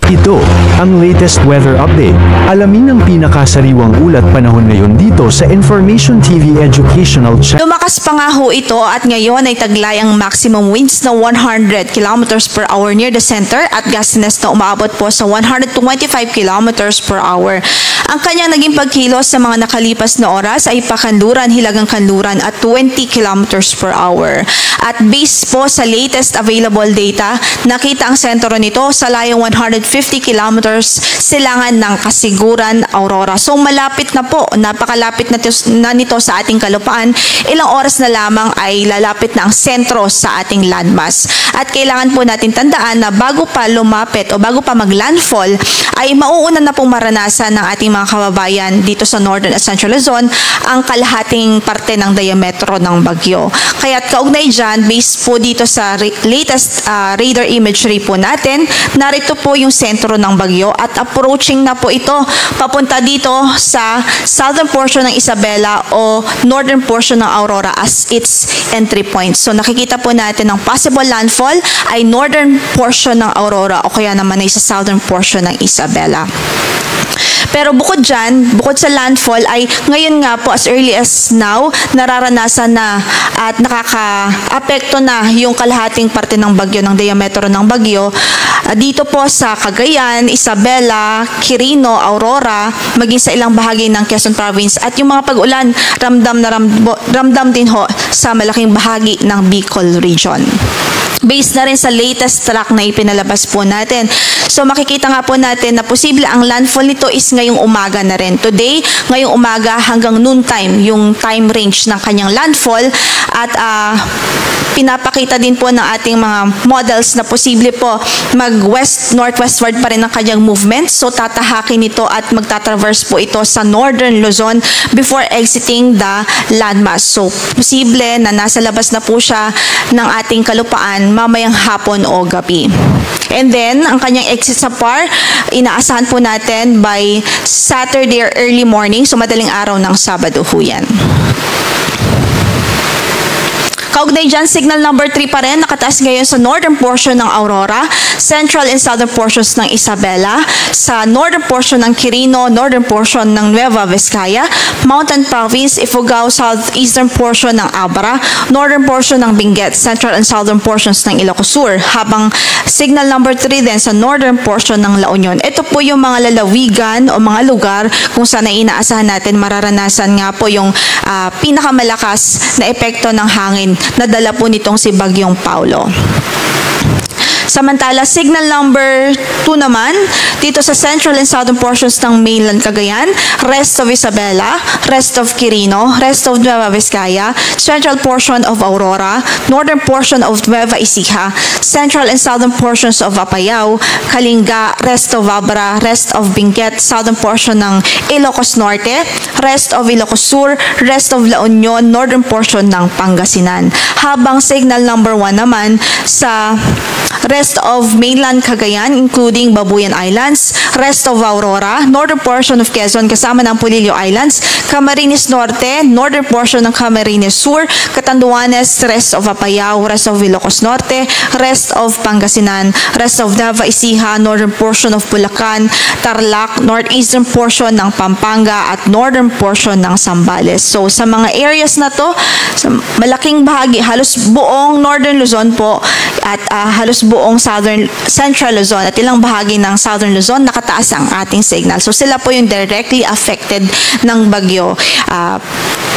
Ito ang latest weather update. Alamin ang pinakasariwang ulat panahon ngayon dito sa Information TV Educational Channel. Lumakas pa nga ho ito at ngayon ay taglay ang maximum winds na 100 km per hour near the center at gustiness na umaabot po sa 125 km per hour. Ang kanyang naging pagkilos sa mga nakalipas na oras ay pakanluran, hilagang kanluran at 20 km per hour. At based po sa latest available data, nakita ang sentro nito sa layong 150 kilometers silangan ng Kasiguran, Aurora. So malapit na po, napakalapit na nito sa ating kalupaan. Ilang oras na lamang ay lalapit na ang sentro sa ating landmass. At kailangan po natin tandaan na bago pa lumapit o bago pa mag-landfall, ay mauuna na pong maranasan ng ating mga kababayan dito sa Northern at Central Luzon ang kalahating parte ng diametro ng bagyo. Kaya't kaugnay dyan, based po dito sa latest radar imagery po natin, narito po yung sentro ng bagyo at approaching na po ito papunta dito sa southern portion ng Isabela o northern portion ng Aurora as its entry point. So nakikita po natin ang possible landfall ay northern portion ng Aurora o kaya naman ay sa southern portion ng Isabela. Pero bukod dyan, bukod sa landfall ay ngayon nga po as early as now, nararanasan na at nakaka-apekto na yung kalahating parte ng bagyo, ng diametro ng bagyo. Dito po sa Cagayan, Isabela, Quirino, Aurora, maging sa ilang bahagi ng Quezon Province at yung mga pag-ulan, ramdam din ho sa malaking bahagi ng Bicol Region. Based na rin sa latest track na ipinalabas po natin. So makikita nga po natin na posible ang landfall nito is ngayong umaga na rin. Today, ngayong umaga hanggang noontime, yung time range ng kanyang landfall at pinapakita din po ng ating mga models na posible po mag-west-northwestward pa rin ang kanyang movement. So tatahakin ito at magtatraverse po ito sa northern Luzon before exiting the landmass. So posible na nasa labas na po siya ng ating kalupaan mamayang hapon o gabi. And then, ang kanyang exit sa PAR, inaasahan po natin by Saturday or early morning, so madaling araw ng Sabado ho yan. Kaugnay dyan, signal number 3 pa rin, nakataas ngayon sa northern portion ng Aurora, central and southern portions ng Isabela, sa northern portion ng Quirino, northern portion ng Nueva Vizcaya, Mountain Province, Ifugao, southeastern portion ng Abra, northern portion ng Benguet, central and southern portions ng Ilocos Sur, habang signal number 3 din sa northern portion ng La Union. Ito po yung mga lalawigan o mga lugar kung saan inaasahan natin mararanasan nga po yung pinakamalakas na epekto ng hangin na dala po nitong si Bagyong Paulo. Samantala, signal number 2 naman, dito sa central and southern portions ng mainland Cagayan, rest of Isabela, rest of Quirino, rest of Nueva Vizcaya, central portion of Aurora, northern portion of Nueva Ecija, central and southern portions of Apayao, Kalinga, rest of Abra, rest of Benguet, southern portion ng Ilocos Norte, rest of Ilocos Sur, rest of La Union, northern portion ng Pangasinan. Habang signal number 1 naman sa rest of mainland Cagayan, including Babuyan Islands, rest of Aurora, northern portion of Quezon kasama ng Polillo Islands, Camarines Norte, northern portion ng Camarines Sur, Catanduanes, rest of Apayao, rest of Ilocos Norte, rest of Pangasinan, rest of Nueva Ecija, northern portion of Bulacan, Tarlac, northeastern portion ng Pampanga at northern portion ng Zambales. So sa mga areas na to, sa malaking bahagi, halos buong northern Luzon po at halos buong central Luzon at ilang bahagi ng southern Luzon, nakataas ang ating signal. So sila po yung directly affected ng bagyo.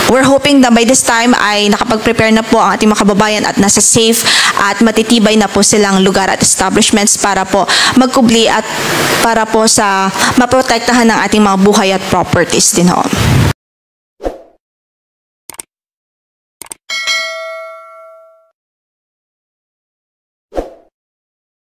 We're hoping that by this time ay nakapag-prepare na po ang ating mga kababayan at nasa safe at matitibay na po silang lugar at establishments para po magkubli at para po sa maprotektahan ng ating mga buhay at properties din ho.